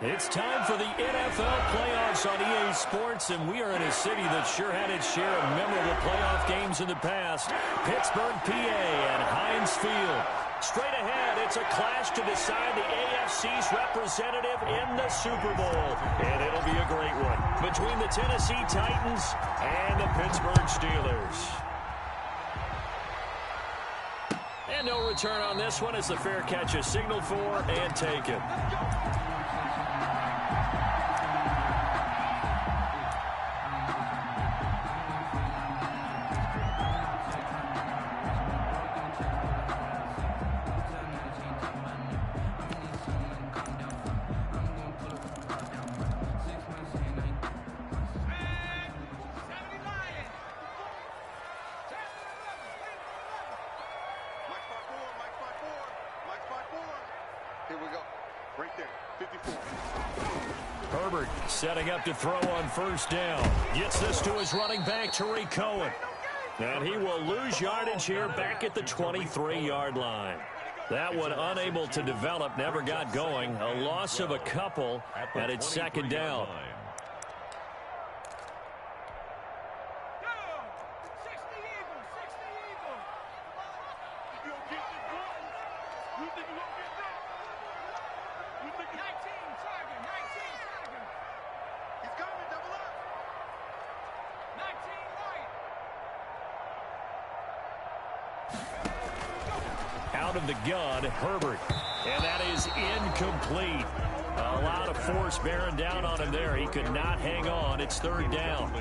It's time for the NFL playoffs on EA Sports, and we are in a city that sure had its share of memorable playoff games in the past. Pittsburgh, PA, and Heinz Field. Straight ahead, it's a clash to decide the AFC's representative in the Super Bowl. And it'll be a great one between the Tennessee Titans and the Pittsburgh Steelers. And no return on this one as the fair catch is signaled for and taken. Herbert setting up to throw on first down. Gets this to his running back, Tariq Cohen. And he will lose yardage here back at the 23-yard line. That one unable to develop, never got going. A loss of a couple, and it's second down. Out of the gun, Herbert. And that is incomplete. A lot of force bearing down on him there. He could not hang on. It's third down.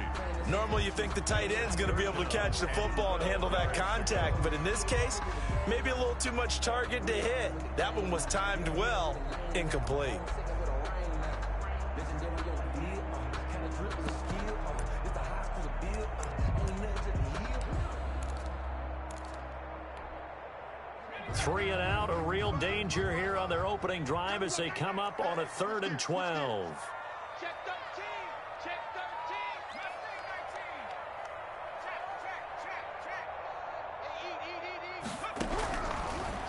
Normally you think the tight end's going to be able to catch the football and handle that contact. But in this case, maybe a little too much target to hit. That one was timed well. Incomplete. Three and out, a real danger here on their opening drive as they come up on a 3rd and 12. Check 13. Check 13.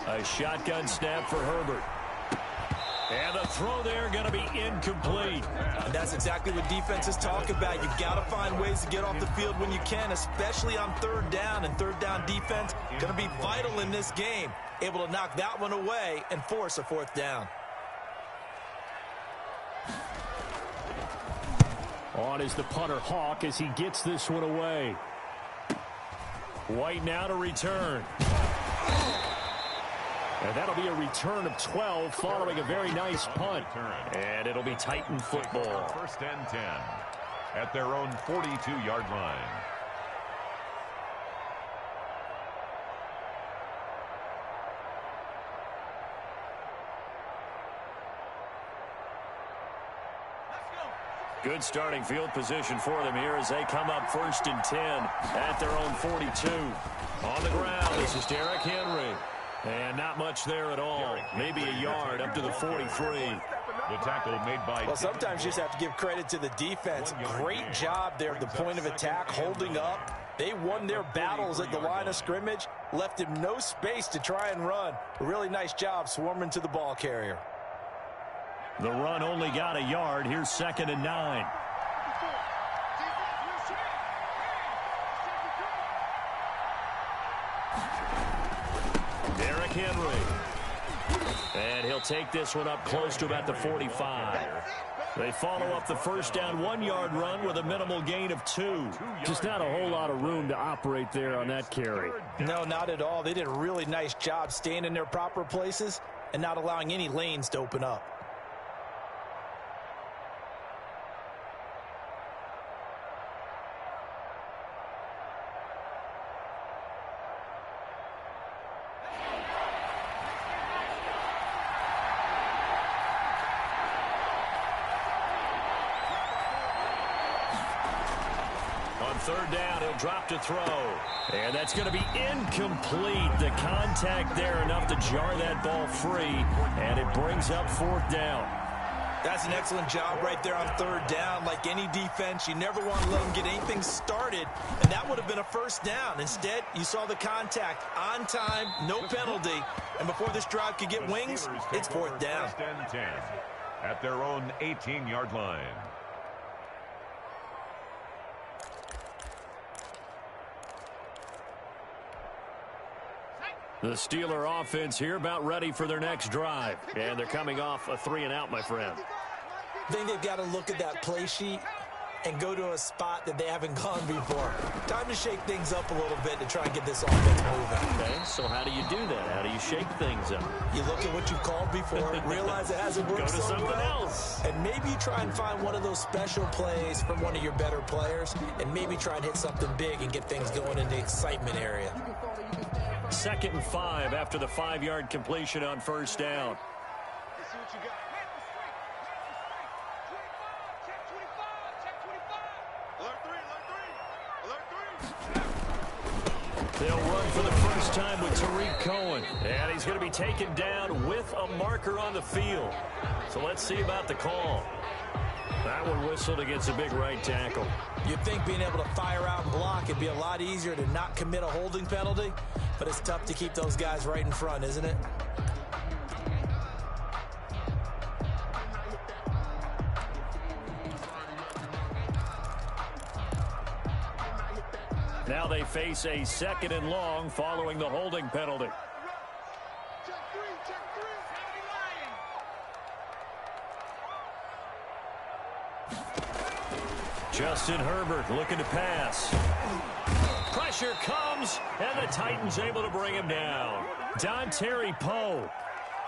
Check. A shotgun snap for Herbert. And the throw there going to be incomplete. And that's exactly what defenses talk about. You've got to find ways to get off the field when you can, especially on third down. And third down defense going to be vital in this game. Able to knock that one away and force a 4th down. On is the punter Hawk as he gets this one away. White now to return. And that'll be a return of 12 following a very nice punt. And it'll be Titan football. 1st and 10 at their own 42-yard line. Good starting field position for them here as they come up 1st and 10 at their own 42. On the ground, this is Derrick Henry. And not much there at all. Maybe a yard up to the 43. The tackle made by... Well, sometimes you just have to give credit to the defense. Great job there at the point of attack, holding up. They won their battles at the line of scrimmage, left him no space to try and run. A really nice job swarming to the ball carrier. The run only got a yard. Here's 2nd and 9. Derrick Henry. And he'll take this one up close to about the 45. They follow up the first down 1-yard run with a minimal gain of 2. Just not a whole lot of room to operate there on that carry. No, not at all. They did a really nice job staying in their proper places and not allowing any lanes to open up. Third down, he'll drop to throw. And that's going to be incomplete. The contact there enough to jar that ball free. And it brings up 4th down. That's an excellent job right there on 3rd down. Like any defense, you never want to let them get anything started. And that would have been a 1st down. Instead, you saw the contact on time, no penalty. And before this drive could get wings, it's 4th down. 1st and 10 at their own 18-yard line. The Steeler offense here about ready for their next drive. And they're coming off a 3-and-out, my friend. I think they've got to look at that play sheet and go to a spot that they haven't gone before. Time to shake things up a little bit to try and get this offense moving. Okay, so how do you do that? How do you shake things up? You look at what you've called before, realize it hasn't worked Go to so something well, else. and maybe you try and find one of those special plays from one of your better players, and maybe try and hit something big and get things going in the excitement area. 2nd and 5 after the 5-yard completion on first down. Let's see what you got. Check 25. Check 25. Alert 3. Alert 3. Alert 3. They'll run for the first time with Tariq Cohen. And he's going to be taken down with a marker on the field. So let's see about the call. That one whistled against a big right tackle. You'd think being able to fire out and block it'd be a lot easier to not commit a holding penalty, but it's tough to keep those guys right in front, isn't it? Now they face a 2nd and long following the holding penalty. Check 3. Check 3. Justin Herbert looking to pass. Pressure comes, and the Titans able to bring him down. Dontari Poe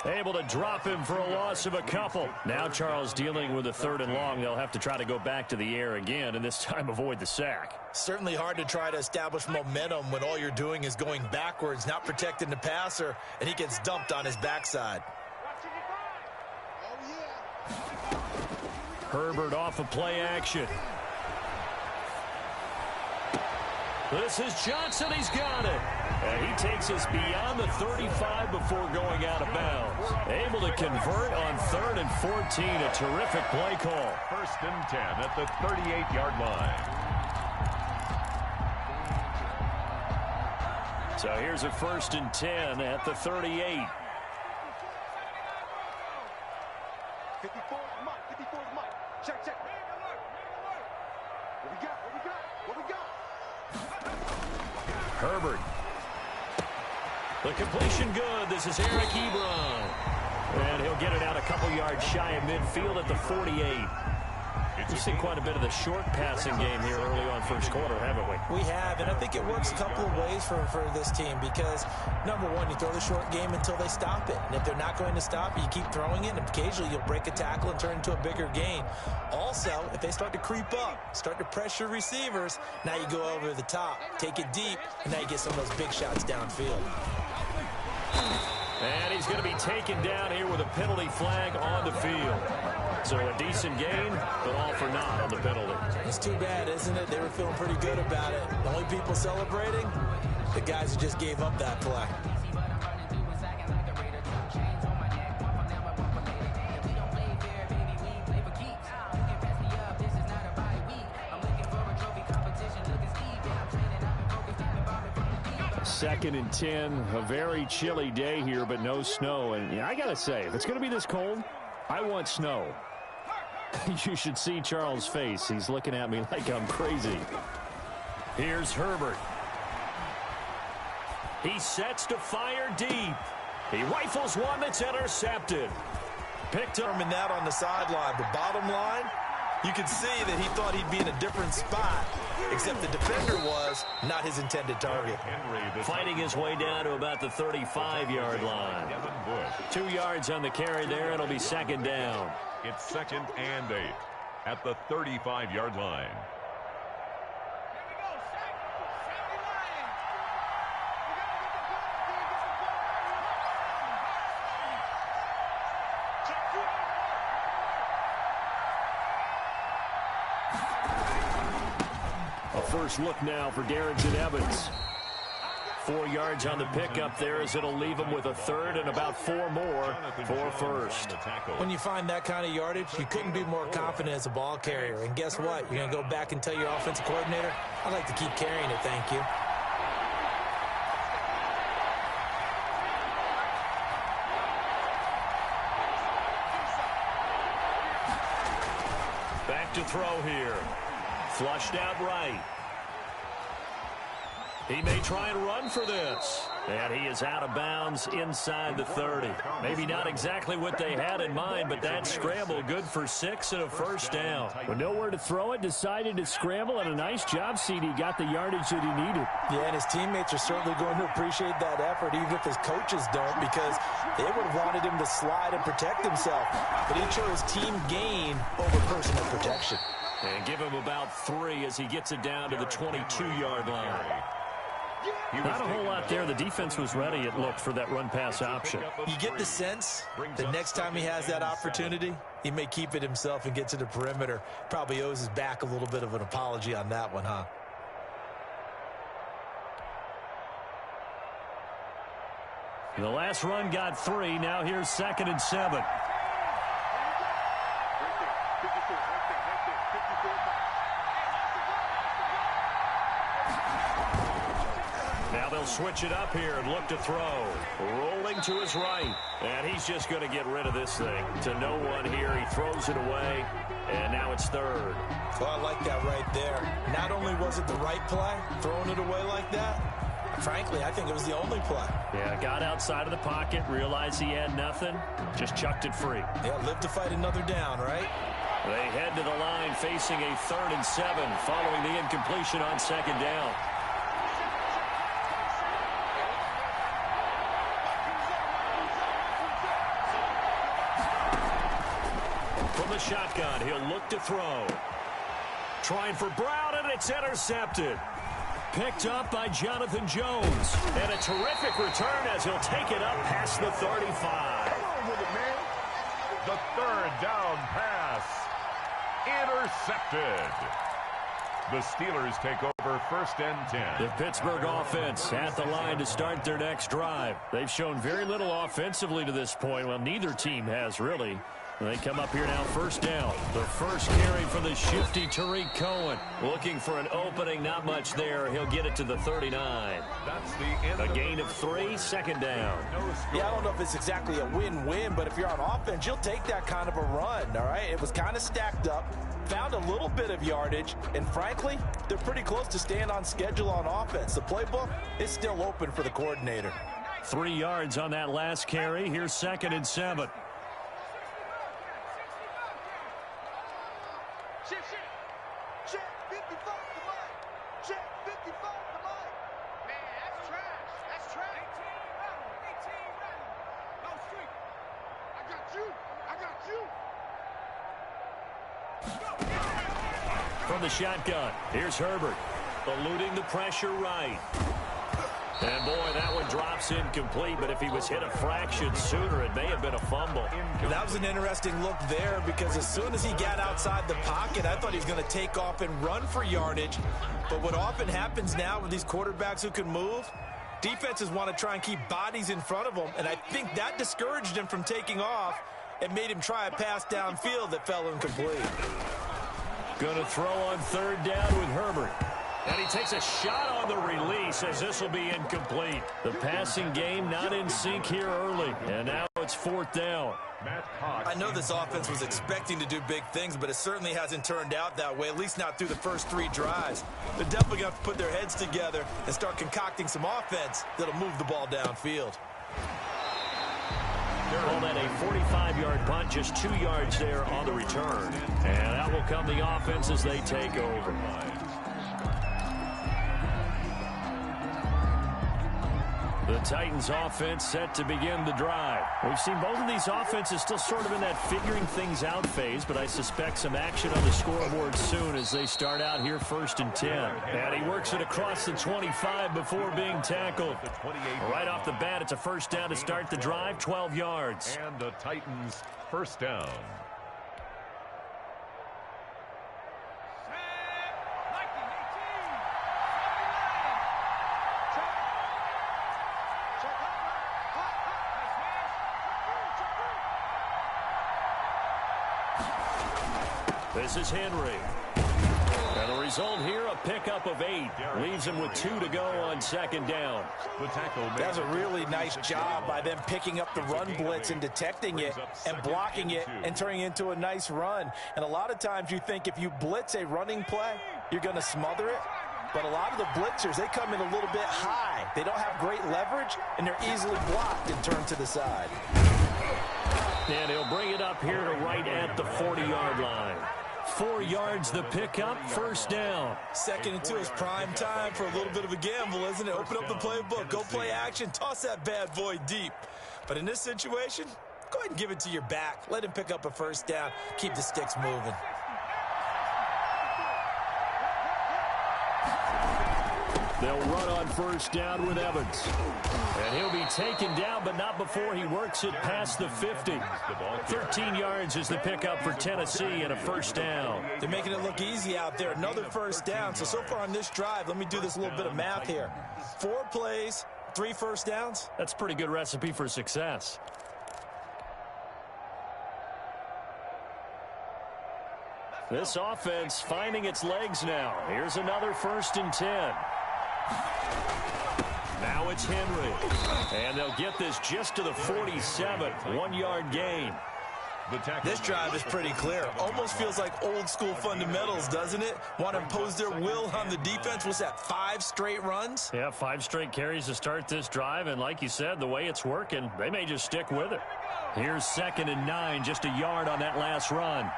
able to drop him for a loss of a couple. Now Charles dealing with a 3rd and long. They'll have to try to go back to the air again, and this time avoid the sack. Certainly hard to try to establish momentum when all you're doing is going backwards, not protecting the passer, and he gets dumped on his backside. Herbert off of play action. This is Johnson. He's got it. And he takes us beyond the 35 before going out of bounds. Able to convert on 3rd and 14. A terrific play call. 1st and 10 at the 38-yard line. So here's a 1st and 10 at the 38. 54 Mike. 54 Mike. Check. What we got? Herbert. The completion good. This is Eric Ebron. And he'll get it out a couple yards shy of midfield at the 48. We've seen quite a bit of the short passing game here early on first quarter, haven't we? We have, and I think it works a couple of ways for this team because, number one, you throw the short game until they stop it. And if they're not going to stop it, you keep throwing it, and occasionally you'll break a tackle and turn it into a bigger gain. Also, if they start to creep up, start to pressure receivers, now you go over the top, take it deep, and now you get some of those big shots downfield. And he's going to be taken down here with a penalty flag on the field. So a decent gain, but all for naught on the penalty. It's too bad, isn't it? They were feeling pretty good about it. The only people celebrating, the guys who just gave up that play. Second and 10, a very chilly day here, but no snow. And yeah, I got to say, if it's going to be this cold, I want snow. You should see Charles' face. He's looking at me like I'm crazy. Here's Herbert. He sets to fire deep. He rifles one that's intercepted. Picked up In that on the sideline, but bottom line, you could see that he thought he'd be in a different spot, except the defender was not his intended target. fighting his way down to about the 35-yard line. 2 yards on the carry there. It'll be 2nd down. It's 2nd and 8 at the 35-yard line. A first look now for Darrington Evans. 4 yards on the pickup there as it'll leave him with a 3rd and about 4 more for first. When you find that kind of yardage, you couldn't be more confident as a ball carrier. And guess what? You're going to go back and tell your offensive coordinator, I'd like to keep carrying it, thank you. Back to throw here. Flushed out right. He may try and run for this. And he is out of bounds inside the 30. Maybe not exactly what they had in mind, but that scramble good for 6 and a first down. With nowhere to throw it, decided to scramble, and a nice job, CD. Got the yardage that he needed. Yeah, and his teammates are certainly going to appreciate that effort, even if his coaches don't, because they would have wanted him to slide and protect himself. But he chose team gain over personal protection. And give him about 3 as he gets it down to the 22-yard line. Not a whole lot there. The defense was ready, it looked, for that run-pass option. You get the sense that next time he has that opportunity, he may keep it himself and get to the perimeter. Probably owes his back a little bit of an apology on that one, huh? The last run got 3. Now here's 2nd and 7. Now they'll switch it up here and look to throw. Rolling to his right. And he's just going to get rid of this thing. To no one here. He throws it away. And now it's 3rd. Well, I like that right there. Not only was it the right play, throwing it away like that, frankly, I think it was the only play. Yeah, got outside of the pocket, realized he had nothing, just chucked it free. Yeah, live to fight another down, right? They head to the line facing a 3rd and 7 following the incompletion on 2nd down. From the shotgun, he'll look to throw. Trying for Brown, and it's intercepted. Picked up by Jonathan Jones. And a terrific return as he'll take it up past the 35. Come on with it, man. The 3rd down pass. Intercepted. The Steelers take over 1st and 10. The Pittsburgh offense at the line to start their next drive. They've shown very little offensively to this point. Well, neither team has, really. And they come up here now, 1st down. The first carry for the shifty Tariq Cohen. Looking for an opening, not much there. He'll get it to the 39. That's the end. A gain of 3, 2nd down. Yeah, I don't know if it's exactly a win-win, but if you're on offense, you'll take that kind of a run, all right? It was kind of stacked up, found a little bit of yardage, and frankly, they're pretty close to staying on schedule on offense. The playbook is still open for the coordinator. 3 yards on that last carry. Here's 2nd and 7. Check 55 to Mike. Check 55 to Mike. Man, that's trash. That's trash. 18 running. No street. I got you. I got you. From the shotgun, here's Herbert. Eluding the pressure right. And boy, that one drops incomplete, but if he was hit a fraction sooner, it may have been a fumble. That was an interesting look there because as soon as he got outside the pocket, I thought he was going to take off and run for yardage. But what often happens now with these quarterbacks who can move, defenses want to try and keep bodies in front of them, and I think that discouraged him from taking off and made him try a pass downfield that fell incomplete. Going to throw on 3rd down with Herbert. And he takes a shot on the release as this will be incomplete. The passing game not in sync here early. And now it's 4th down. I know this offense was expecting to do big things, but it certainly hasn't turned out that way, at least not through the first 3 drives. They're definitely going to have to put their heads together and start concocting some offense that'll move the ball downfield. Call that a 45-yard punt, just 2 yards there on the return. And that will come the offense as they take over. The Titans offense set to begin the drive. We've seen both of these offenses still sort of in that figuring things out phase, but I suspect some action on the scoreboard soon as they start out here 1st and 10. And he works it across the 25 before being tackled. Right off the bat, it's a 1st down to start the drive, 12 yards. And the Titans 1st down. This is Henry. And the result here, a pickup of 8. Leaves him with 2 to go on second down. That's a really nice job by them picking up the run blitz and detecting it and blocking it and turning it into a nice run. And a lot of times you think if you blitz a running play, you're going to smother it. But a lot of the blitzers, they come in a little bit high. They don't have great leverage, and they're easily blocked and turned to the side. And he'll bring it up here to right at the 40-yard line. 4 yards the pickup, first down. Second and 2 is prime time for a little bit of a gamble, isn't it? Open up the playbook, go play action, toss that bad boy deep. But in this situation, go ahead and give it to your back. Let him pick up a first down. Keep the sticks moving. They'll run on first down with Evans. And he'll be taken down, but not before he works it past the 50. 13 yards is the pickup for Tennessee and a first down. They're making it look easy out there. Another first down. So far on this drive, let me do this little bit of math here. 4 plays, 3 first downs. That's a pretty good recipe for success. This offense finding its legs now. Here's another 1st and 10. Now it's Henry. And they'll get this just to the 47. 1-yard gain. This drive is pretty clear. Almost feels like old school fundamentals, doesn't it? Want to impose their will on the defense. What's that, 5 straight runs? Yeah, 5 straight carries to start this drive. And like you said, the way it's working, they may just stick with it. Here's 2nd and 9, just a yard on that last run.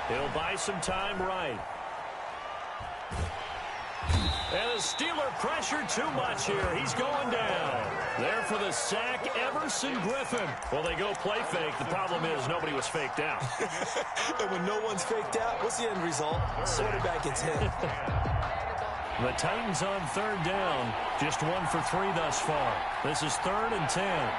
He'll buy some time right. And the Steeler pressure too much here. He's going down. There for the sack, Everson Griffin. Well, they go play fake. The problem is nobody was faked out. And when no one's faked out, what's the end result? Quarterback gets hit. The Titans on 3rd down. Just 1 for 3 thus far. This is 3rd and 10.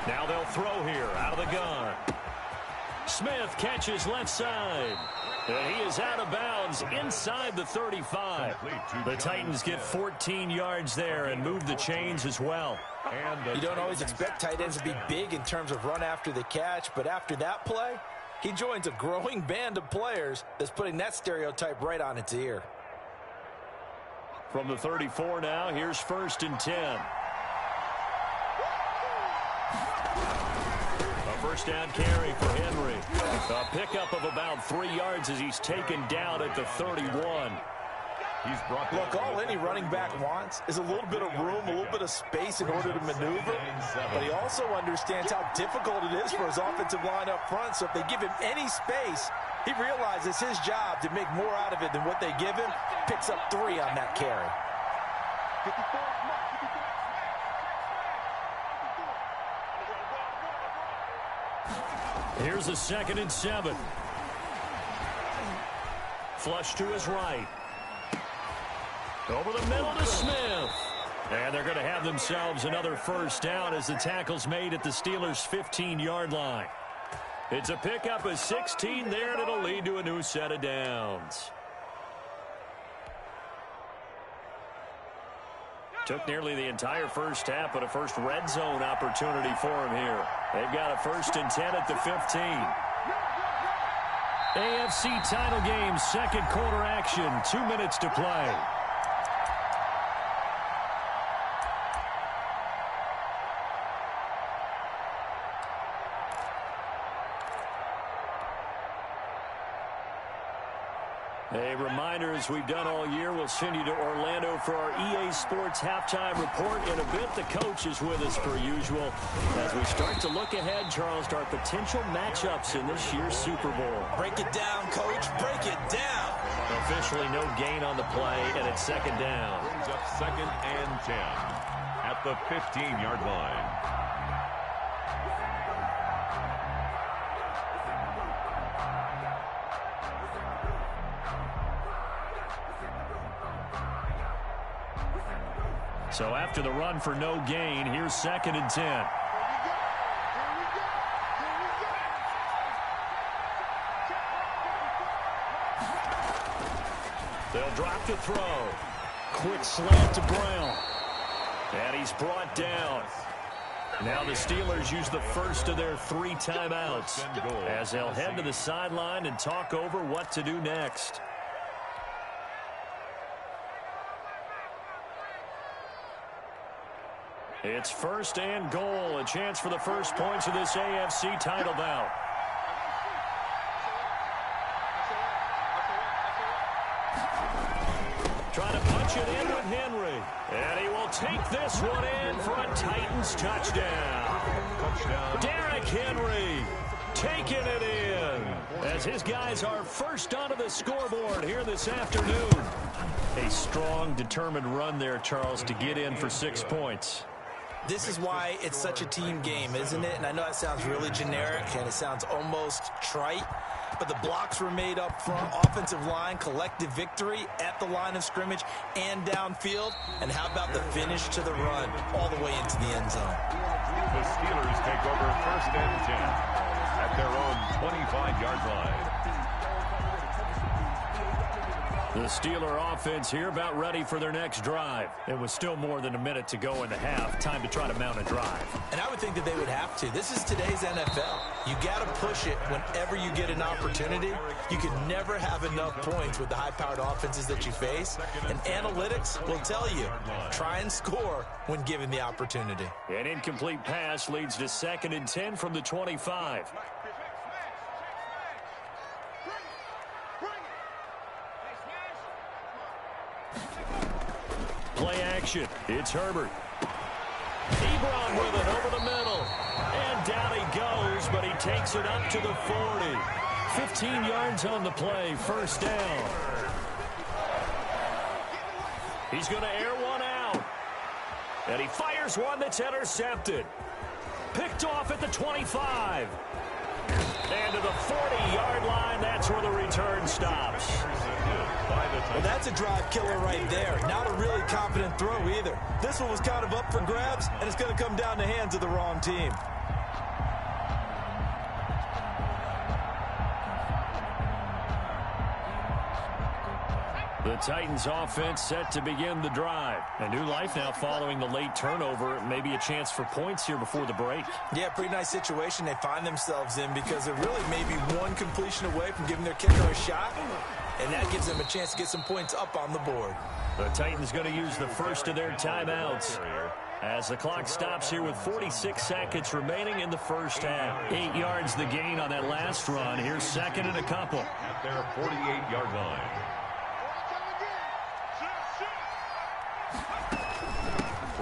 Now they'll throw here out of the gun. Smith catches left side. And he is out of bounds inside the 35. The Titans get 14 yards there and move the chains as well. You don't always expect tight ends to be big in terms of run after the catch, but after that play, he joins a growing band of players that's putting that stereotype right on its ear. From the 34 now, here's 1st and 10. First down carry for Henry. A pickup of about 3 yards as he's taken down at the 31. Look, all any running back wants is a little bit of room, a little bit of space in order to maneuver. But he also understands how difficult it is for his offensive line up front. So if they give him any space, he realizes his job to make more out of it than what they give him. Picks up 3 on that carry. Here's a 2nd and 7. Flush to his right. Over the middle to Smith. And they're going to have themselves another first down as the tackle's made at the Steelers' 15-yard line. It's a pickup of 16 there, and it'll lead to a new set of downs. Took nearly the entire first half, but a first red zone opportunity for him here. They've got a 1st and 10 at the 15. AFC title game, 2nd quarter action, 2 minutes to play. A reminder, as we've done all year, we'll send you to Orlando for our EA Sports halftime report. In a bit, the coach is with us per usual as we start to look ahead, Charles, to our potential matchups in this year's Super Bowl. Break it down, Coach. Break it down. Officially no gain on the play, and it's 2nd down. Brings up 2nd and 10 at the 15-yard line. So after the run for no gain, here's 2nd and 10. They'll drop to throw. quick slant to Brown. And he's brought down. Now the Steelers use the first of their 3 timeouts as they'll head to the sideline and talk over what to do next. It's 1st and goal, a chance for the first points of this AFC title bout. Trying to punch it in with Henry. And he will take this one in for a Titans touchdown. Derrick Henry taking it in as his guys are first onto the scoreboard here this afternoon. A strong, determined run there, Charles, to get in for 6 points. This is why it's such a team game, isn't it? And I know that sounds really generic and it sounds almost trite, but the blocks were made up front, offensive line, collective victory at the line of scrimmage and downfield. And how about the finish to the run all the way into the end zone? The Steelers take over 1st and 10 at their own 25-yard line. The Steeler offense here about ready for their next drive. It was still more than a minute to go in the half. Time to try to mount a drive. And I would think that they would have to. This is today's NFL. You got to push it whenever you get an opportunity. You can never have enough points with the high-powered offenses that you face. And analytics will tell you, try and score when given the opportunity. An incomplete pass leads to 2nd and 10 from the 25. Play action. It's Herbert. Ebron with it over the middle. And down he goes, but he takes it up to the 40. 15 yards on the play. 1st down. He's going to air one out. And he fires one that's intercepted. Picked off at the 25. And to the 40-yard line, that's where the return stops. Well, that's a drive killer right there. Not a really confident throw either. This one was kind of up for grabs, and it's going to come down the hands of the wrong team. The Titans offense set to begin the drive. A new life now following the late turnover. Maybe a chance for points here before the break. Yeah, pretty nice situation they find themselves in because they're really maybe one completion away from giving their kicker a shot. And that gives them a chance to get some points up on the board. The Titans going to use the first of their timeouts as the clock stops here with 46 seconds remaining in the first half. 8 yards the gain on that last run. Here's 2nd and a couple. At their 48-yard line.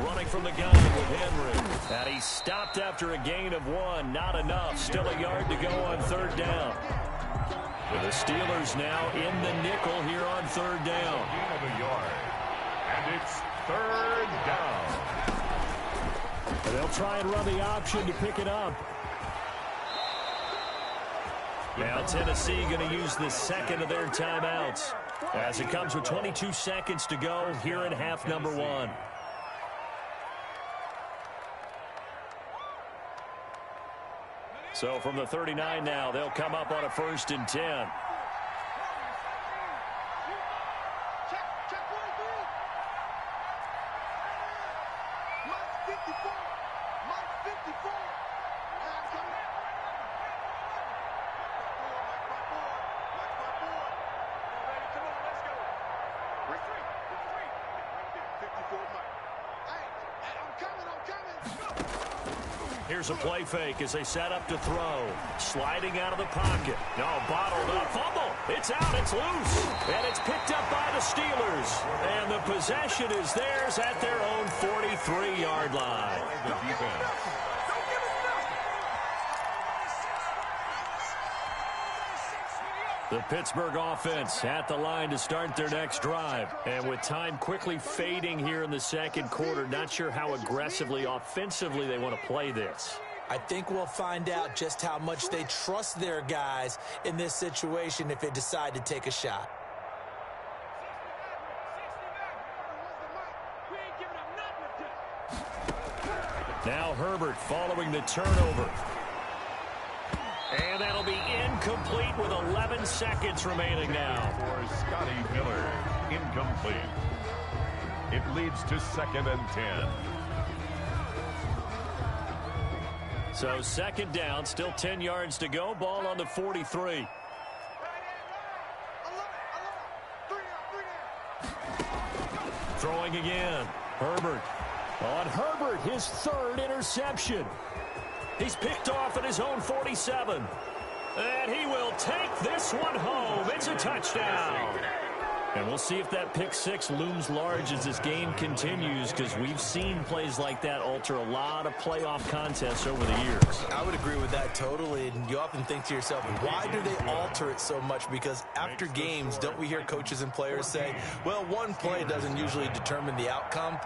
Running from the gun with Henry. And he stopped after a gain of 1. Not enough. Still a yard to go on 3rd down. The Steelers now in the nickel here on 3rd down. And it's 3rd down. And they'll try and run the option to pick it up. Now Tennessee going to use the 2nd of their timeouts as it comes with 22 seconds to go here in half number 1. So from the 39 now, they'll come up on a 1st and 10. Here's a play fake as they set up to throw. Sliding out of the pocket. No, bottled up. Fumble. It's out. It's loose. And it's picked up by the Steelers. And the possession is theirs at their own 43-yard line. The defense. The Pittsburgh offense at the line to start their next drive. And with time quickly fading here in the 2nd quarter, not sure how aggressively, offensively they want to play this. I think we'll find out just how much they trust their guys in this situation if they decide to take a shot. Now Herbert following the turnover. And that'll be incomplete with 11 seconds remaining now. For Scotty Miller, incomplete. It leads to 2nd and 10. So 2nd down, still 10 yards to go. Ball on the 43. Throwing again. Herbert. On Herbert, his 3rd interception. He's picked off at his own 47. And he will take this one home. It's a touchdown. And we'll see if that pick 6 looms large as this game continues, because we've seen plays like that alter a lot of playoff contests over the years. I would agree with that totally. And you often think to yourself, why do they alter it so much? Because after games, don't we hear coaches and players say, well, one play doesn't usually determine the outcome.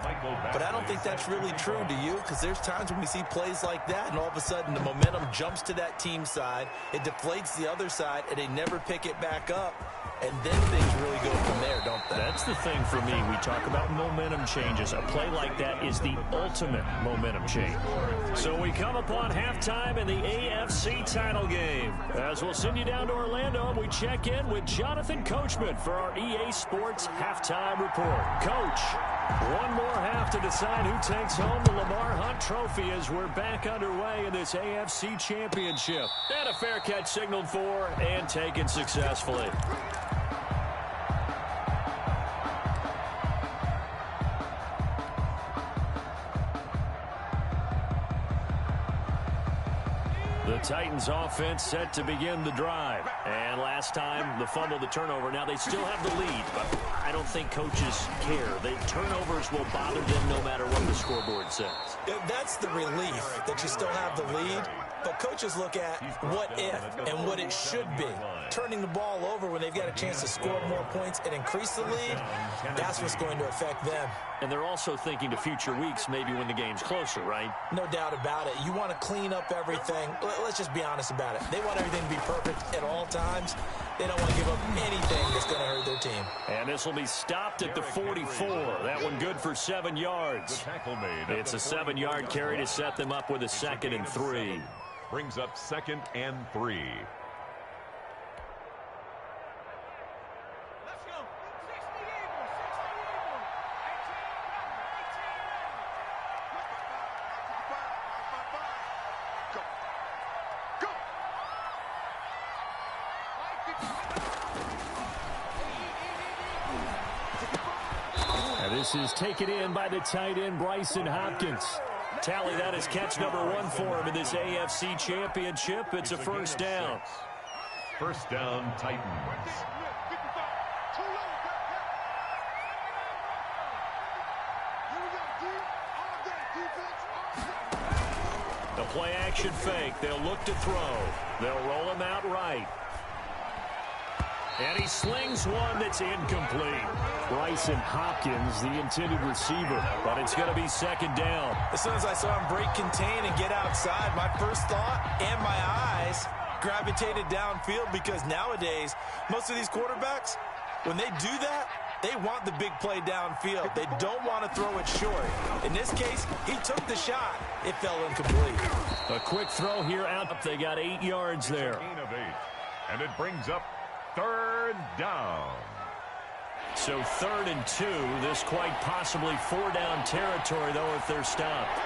But I don't think that's really true, do you? Because there's times when we see plays like that, and all of a sudden the momentum jumps to that team side. It deflates the other side, and they never pick it back up. And then things really go from there, don't they? That's the thing for me. We talk about momentum changes. A play like that is the ultimate momentum change. So we come upon halftime in the AFC title game. As we'll send you down to Orlando, we check in with Jonathan Coachman for our EA Sports Halftime Report. Coach, one more half to decide who takes home the Lamar Hunt Trophy as we're back underway in this AFC Championship. And a fair catch signaled for and taken successfully. The Titans offense set to begin the drive. And last time, the fumble, the turnover. Now they still have the lead, but I don't think coaches care. The turnovers will bother them no matter what the scoreboard says. That's the relief that you still have the lead. But coaches look at what if and what it should be. Turning the ball over when they've got a chance to score more points and increase the lead, that's what's going to affect them. And they're also thinking to future weeks, maybe when the game's closer, right? No doubt about it. You want to clean up everything. Let's just be honest about it. They want everything to be perfect at all times. They don't want to give up anything that's going to hurt their team. And this will be stopped at the 44. That one good for 7 yards. It's a 7-yard carry to set them up with a 2nd and 3. Brings up 2nd and 3. Let's go. 60 And this is taken in by the tight end, Bryson Hopkins. Tally that is catch number 1 for him in this AFC Championship. It's a 1st down. 1st down, Titans. The play action fake. They'll look to throw. They'll roll him out right. And he slings one that's incomplete. Bryson Hopkins, the intended receiver, but it's going to be 2nd down. As soon as I saw him break contain and get outside, my first thought and my eyes gravitated downfield, because nowadays, most of these quarterbacks, when they do that, they want the big play downfield. They don't want to throw it short. In this case, he took the shot. It fell incomplete. A quick throw here out. They got 8 yards there. Gain of 8. And it brings up 3rd down. So 3rd and 2. This quite possibly 4-down territory, though, if they're stopped.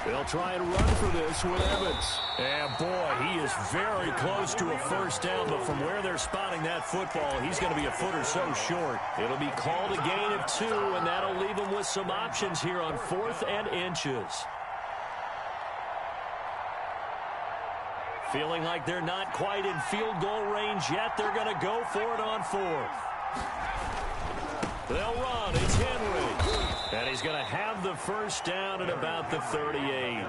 They'll try and run for this with Evans. And, boy, he is very close to a 1st down, but from where they're spotting that football, he's going to be a foot or so short. It'll be called a gain of 2, and that'll leave them with some options here on 4th and inches. Feeling like they're not quite in field goal range yet. They're going to go for it on 4th. They'll run. It's Henry. And he's going to have the 1st down at about the 38.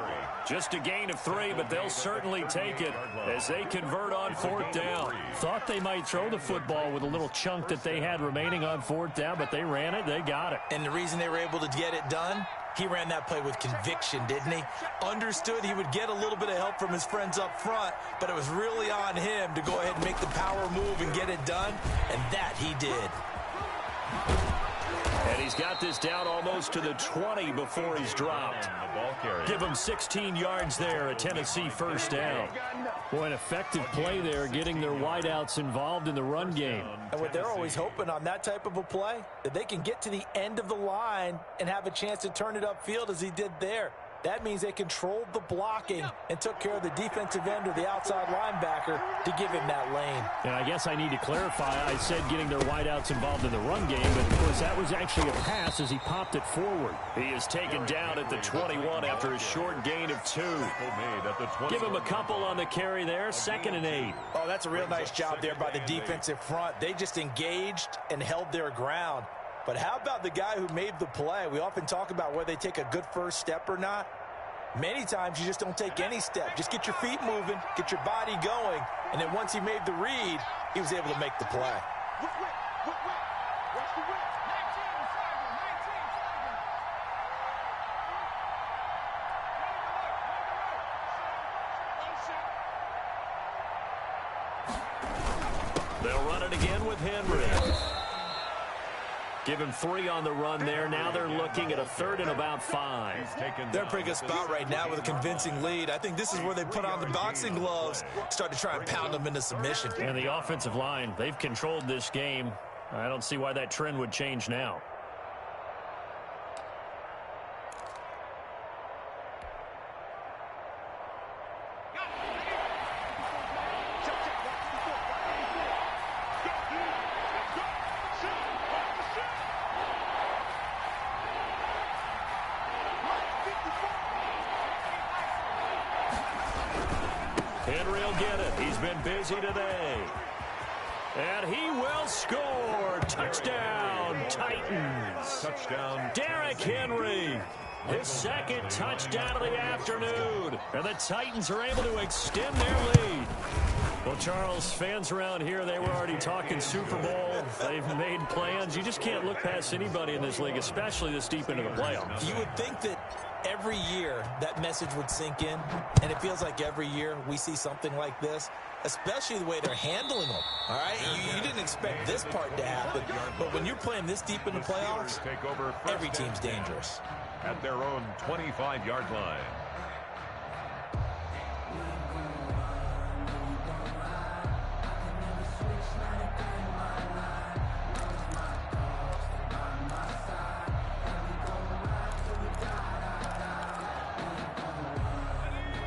Just a gain of 3, but they'll certainly take it as they convert on 4th down. Thought they might throw the football with a little chunk that they had remaining on 4th down, but they ran it. They got it. And the reason they were able to get it done, he ran that play with conviction, didn't he? Understood he would get a little bit of help from his friends up front, but it was really on him to go ahead and make the power move and get it done, and that he did. And he's got this down almost to the 20 before he's dropped. Give him 16 yards there, a Tennessee first down. Boy, an effective play there, getting their wideouts involved in the run game. And what they're always hoping on that type of a play, that they can get to the end of the line and have a chance to turn it upfield as he did there. That means they controlled the blocking and took care of the defensive end or the outside linebacker to give him that lane. And I guess I need to clarify, I said getting their wideouts involved in the run game, but of course that was actually a pass as he popped it forward. He is taken down at the 21 after a short gain of 2. Give him a couple on the carry there, 2nd and 8. Oh, that's a real nice job there by the defensive front. They just engaged and held their ground. But how about the guy who made the play? We often talk about whether they take a good first step or not. Many times you just don't take any step. Just get your feet moving, get your body going, and then once he made the read, he was able to make the play. They'll run it again with Henry. Give him 3 on the run there. Now they're looking at a 3rd and about 5. They're in a pretty good spot right now with a convincing lead. I think this is where they put on the boxing gloves, start to try and pound them into submission. And the offensive line, they've controlled this game. I don't see why that trend would change now. Henry will get it. He's been busy today. And he will score. Touchdown, Titans. Touchdown. Derrick Henry. His 2nd touchdown of the afternoon. And the Titans are able to extend their lead. Well, Charles, fans around here, they were already talking Super Bowl. They've made plans. You just can't look past anybody in this league, especially this deep into the playoffs. You would think that every year that message would sink in, and it feels like every year we see something like this, especially the way they're handling them. All right, you didn't expect this part to happen, but when you're playing this deep in the playoffs, every team's dangerous. At their own 25-yard line.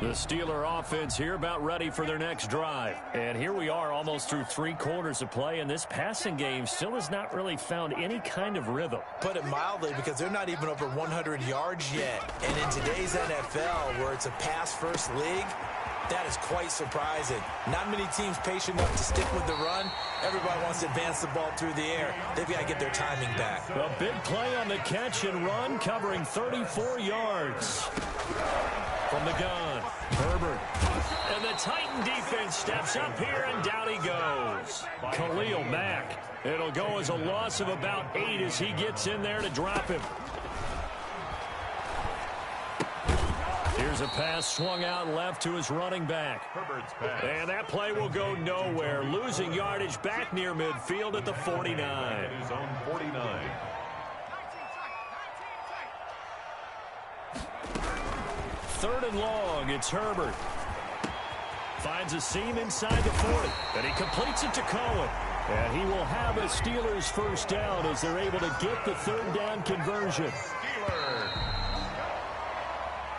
The Steeler offense here about ready for their next drive. And here we are almost through 3 quarters of play, and this passing game still has not really found any kind of rhythm. Put it mildly, because they're not even over 100 yards yet. And in today's NFL, where it's a pass-first league, that is quite surprising. Not many teams patient enough to stick with the run. Everybody wants to advance the ball through the air. They've got to get their timing back. A big play on the catch and run, covering 34 yards. From the gun, Herbert. And the Titan defense steps up here, and down he goes. Khalil Mack. It'll go as a loss of about 8 as he gets in there to drop him. Here's a pass swung out left to his running back. And that play will go nowhere. Losing yardage back near midfield at the 49. His own 49. Third and long, it's Herbert. Finds a seam inside the 40, and he completes it to Cohen. And he will have a Steelers first down as they're able to get the 3rd down conversion.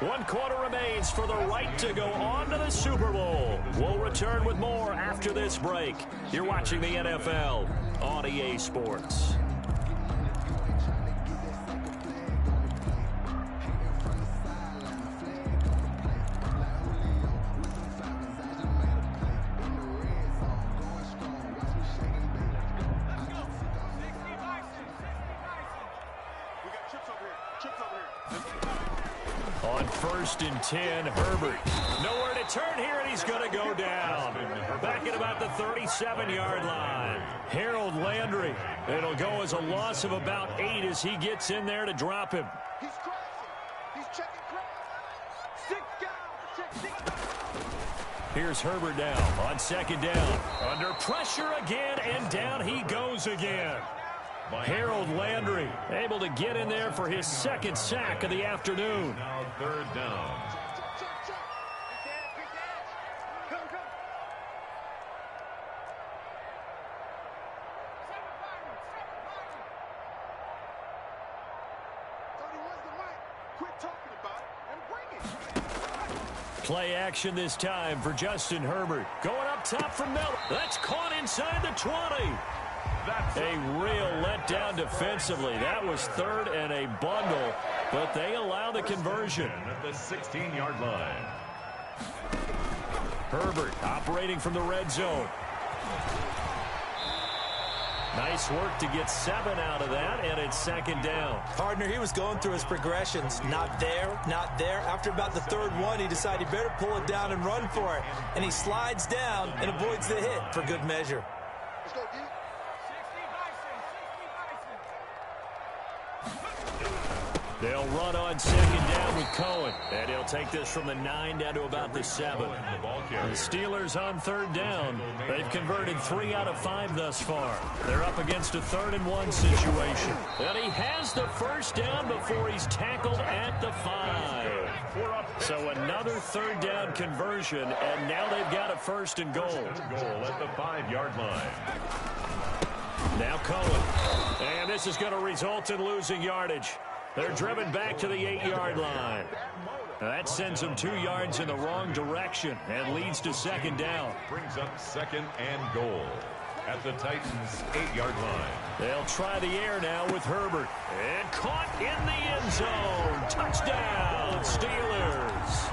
1 quarter remains for the right to go on to the Super Bowl. We'll return with more after this break. You're watching the NFL on EA Sports. On 1st and 10, Herbert. Nowhere to turn here, and he's going to go down. Back at about the 37-yard line. Harold Landry. It'll go as a loss of about 8 as he gets in there to drop him. He's crossing. He's checking cross. 6 down. Here's Herbert now on 2nd down. Under pressure again, and down he goes again. Harold Landry able to get in there for his second sack of the afternoon. Now third down. Play action this time for Justin Herbert. Going up top from Miller. That's caught inside the 20. That's a real letdown defensively. That was third and a bundle, but they allow the conversion. At the 16-yard line. Herbert operating from the red zone. Nice work to get 7 out of that, and it's second down. Partner, he was going through his progressions. Not there, not there. After about the third one, he decided he better pull it down and run for it. And he slides down and avoids the hit for good measure. Let's go, D. They'll run on second down with Cohen. And he'll take this from the 9 down to about the 7. The Steelers on third down. They've converted 3 out of 5 thus far. They're up against a 3rd-and-1 situation. And he has the first down before he's tackled at the 5. So another 3rd down conversion, and now they've got a 1st and goal. Goal at the 5-yard line. Now Cohen. And this is going to result in losing yardage. They're driven back to the 8-yard line. That sends them 2 yards in the wrong direction and leads to second down. Brings up 2nd and goal at the Titans' 8-yard line. They'll try the air now with Herbert. And caught in the end zone. Touchdown, Steelers.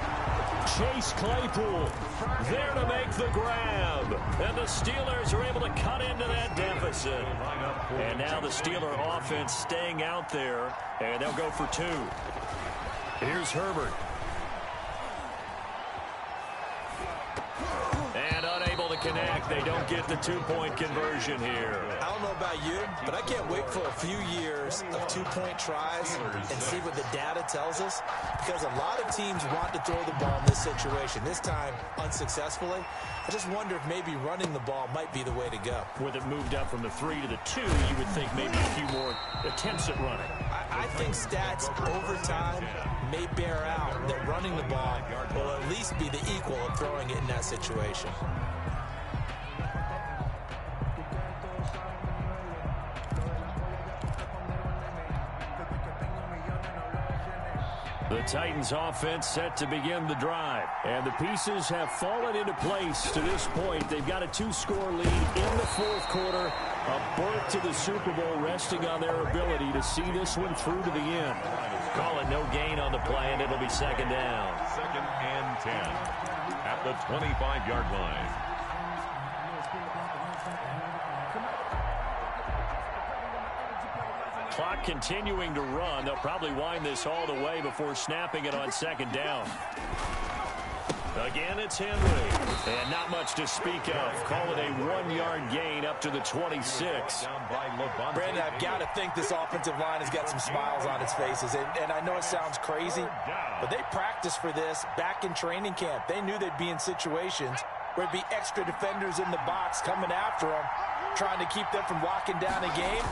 Chase Claypool there to make the grab. And the Steelers are able to cut into that deficit. And now the Steeler offense staying out there. And they'll go for 2. Here's Herbert. And unable to connect. They don't get the 2-point conversion here. I don't know about you, but I can't wait for a few years of 2-point tries and see what the data tells us, because a lot of teams want to throw the ball in this situation. This time, unsuccessfully. I just wonder if maybe running the ball might be the way to go. With it moved up from the 3 to the 2, you would think maybe a few more attempts at running. I think stats over time may bear out that running the ball will at least be the equal of throwing it in that situation. The Titans offense set to begin the drive. And the pieces have fallen into place to this point. They've got a 2-score lead in the 4th quarter. A berth to the Super Bowl resting on their ability to see this one through to the end. Call it no gain on the play, and it'll be second down. 2nd and 10 at the 25-yard line. Clock continuing to run. They'll probably wind this all the way before snapping it on second down. Again, it's Henry. And not much to speak of. Call it a 1-yard gain up to the 26. Brandon, I've got to think this offensive line has got some smiles on its faces. And I know it sounds crazy, but they practiced for this back in training camp. They knew they'd be in situations where there'd be extra defenders in the box coming after them, trying to keep them from locking down a game.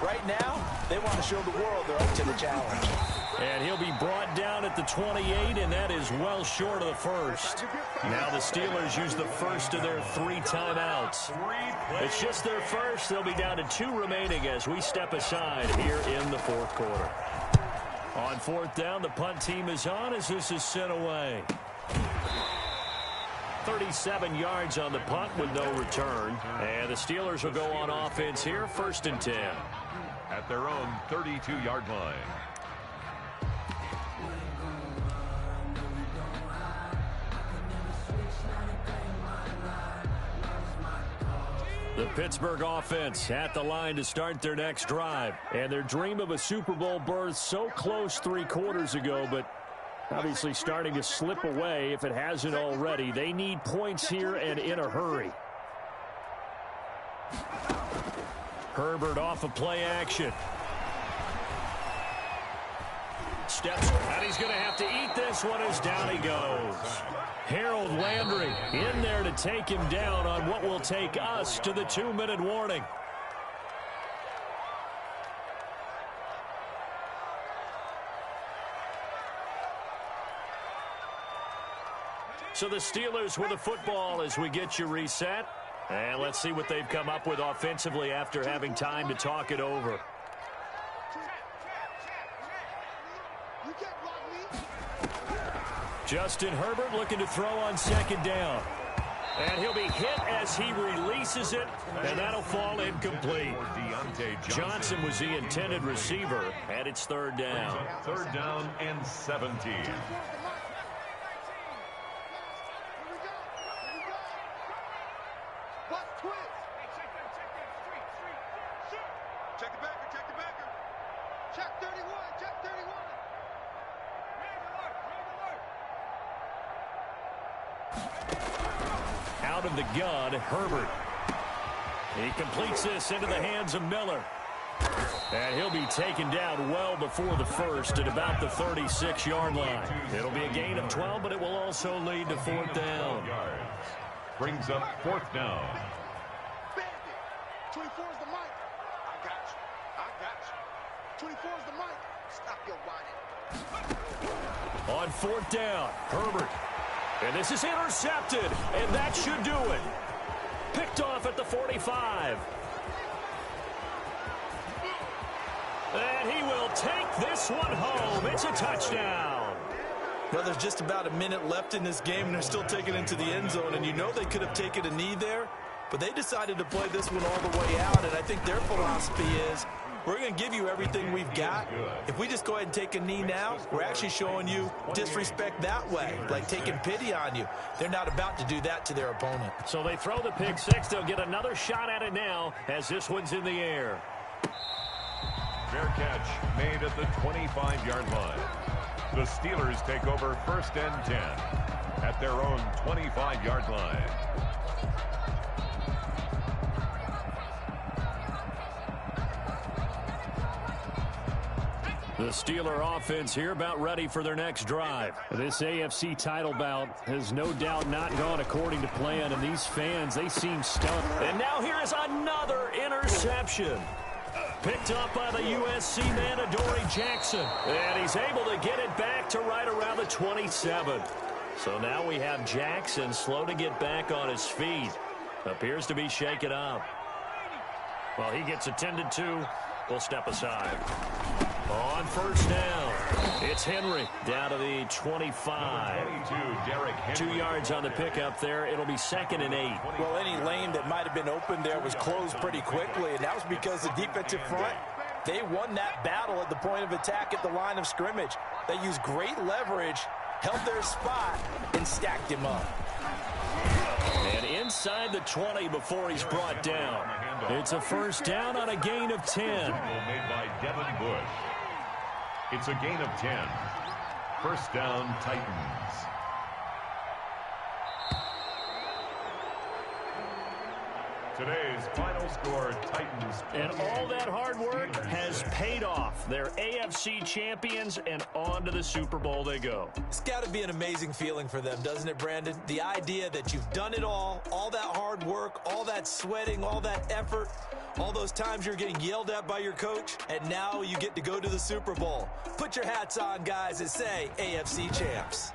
Right now, they want to show the world they're up to the challenge. And he'll be brought down at the 28, and that is well short of the first. Now the Steelers use the first of their 3 timeouts. It's just their first. They'll be down to 2 remaining as we step aside here in the 4th quarter. On 4th down, the punt team is on as this is sent away. 37 yards on the punt with no return. And the Steelers will go on offense here, 1st and 10. At their own 32-yard line. The Pittsburgh offense at the line to start their next drive. And their dream of a Super Bowl berth so close 3 quarters ago, but obviously starting to slip away if it hasn't already. They need points here and in a hurry. Herbert off of play action. Steps, and he's going to have to eat this one as down he goes. Harold Landry in there to take him down on what will take us to the 2-minute warning. So the Steelers with the football as we get you reset. And let's see what they've come up with offensively after having time to talk it over. Justin Herbert looking to throw on second down. And he'll be hit as he releases it, and that'll fall incomplete. Johnson was the intended receiver, and it's third down. Third down and 17. Check the backer, check the backer. Check 31, check 31. Out of the gun, Herbert. He completes this into the hands of Miller. And he'll be taken down well before the first at about the 36-yard line. It'll be a gain of 12, but it will also lead to fourth down. Brings up fourth down. 24 is the mic. I got you. I got you. 24 is the mic. Stop your whining. On fourth down, Herbert. And this is intercepted, and that should do it. Picked off at the 45. And he will take this one home. It's a touchdown. Well, there's just about a minute left in this game, and they're still taking it into the end zone. And you know they could have taken a knee there, but they decided to play this one all the way out. And I think their philosophy is, we're going to give you everything we've got. If we just go ahead and take a knee now, we're actually showing you disrespect that way, like taking pity on you. They're not about to do that to their opponent. So they throw the pick six. They'll get another shot at it now as this one's in the air. Fair catch made at the 25-yard line. The Steelers take over first and 10 at their own 25-yard line. The Steeler offense here about ready for their next drive. This AFC title bout has no doubt not gone according to plan, and these fans, they seem stunned. And now here is another interception. Picked up by the USC man, Adoree Jackson. And he's able to get it back to right around the 27. So now we have Jackson slow to get back on his feet. Appears to be shaken up. Well, he gets attended to. We'll step aside. On first down, it's Henry down to the 25. 2 yards on the pickup there. It'll be 2nd and 8. Well, any lane that might have been open there was closed pretty quickly, and that was because the defensive front, they won that battle at the point of attack at the line of scrimmage. They used great leverage, held their spot, and stacked him up. And inside the 20 before he's brought down. It's a first down on a gain of 10. Made by Devin Bush. It's a gain of 10. First down, Titans. Today's final score, Titans. And all that hard work has paid off. They're AFC champions, and on to the Super Bowl they go. It's got to be an amazing feeling for them, doesn't it, Brandon? The idea that you've done it all that hard work, all that sweating, all that effort, all those times you're getting yelled at by your coach, and now you get to go to the Super Bowl. Put your hats on, guys, and say AFC champs.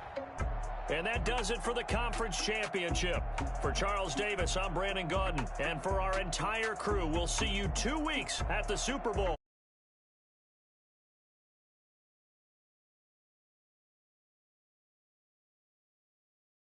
And that does it for the conference championship. For Charles Davis, I'm Brandon Gaudin. And for our entire crew, we'll see you 2 weeks at the Super Bowl.